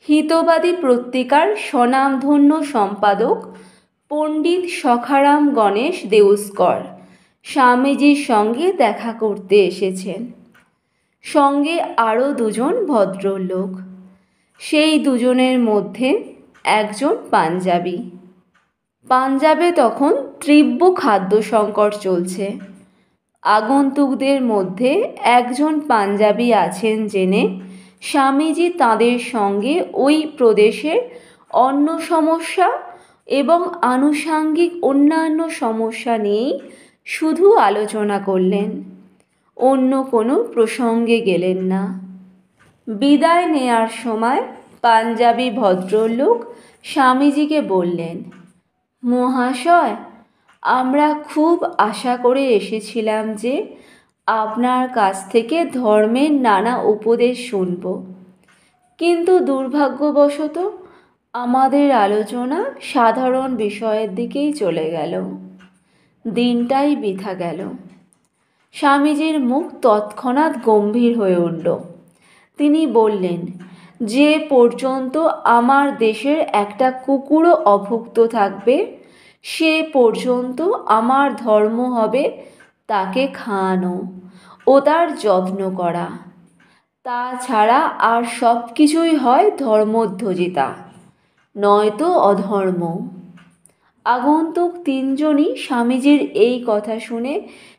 হিতবাদী পত্রিকার স্বনামধন্য সম্পাদক পণ্ডিত সখারাম গণেশ দেউস্কর স্বামীজির সঙ্গে দেখা করতে এসেছেন। সঙ্গে আরও দুজন ভদ্রলোক। সেই দুজনের মধ্যে একজন পাঞ্জাবি। পাঞ্জাবে তখন তীব্র খাদ্য সংকট চলছে। আগন্তুকদের মধ্যে একজন পাঞ্জাবি আছেন জেনে স্বামীজি তাঁদের সঙ্গে ওই প্রদেশের অন্ন সমস্যা এবং আনুষাঙ্গিক অন্যান্য সমস্যা নিয়েই শুধু আলোচনা করলেন, অন্য কোনো প্রসঙ্গে গেলেন না। বিদায় নেয়ার সময় পাঞ্জাবি ভদ্রলোক স্বামীজিকে বললেন, মহাশয়, আমরা খুব আশা করে এসেছিলাম যে আপনার কাছ থেকে ধর্মের নানা উপদেশ শুনব, কিন্তু দুর্ভাগ্যবশত আমাদের আলোচনা সাধারণ বিষয়ের দিকেই চলে গেল। দিনটাই বৃথা গেল। স্বামীজির মুখ তৎক্ষণাৎ গম্ভীর হয়ে উঠল। তিনি বললেন, যে পর্যন্ত আমার দেশের একটা কুকুরও অভুক্ত থাকবে সে পর্যন্ত আমার ধর্ম হবে তাকে খাওয়ানো ও তার যত্ন করা। তাছাড়া আর সব কিছুই হয় ধর্মধ্বজিতা, নয়তো অধর্ম। আগন্তুক তিনজনই স্বামীজির এই কথা শুনে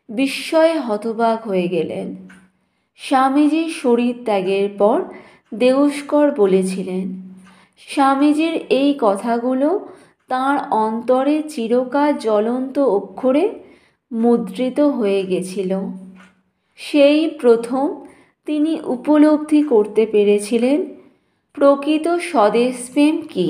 বিস্ময়ে হতবাক হয়ে গেলেন। স্বামীজির শরীর ত্যাগের পর দেউস্কর বলেছিলেন, স্বামীজির এই কথাগুলো তাঁর অন্তরে চিরকাল জ্বলন্ত অক্ষরে মুদ্রিত হয়ে গেছিল। সেই প্রথম তিনি উপলব্ধি করতে পেরেছিলেন প্রকৃত স্বদেশপ্রেম কী।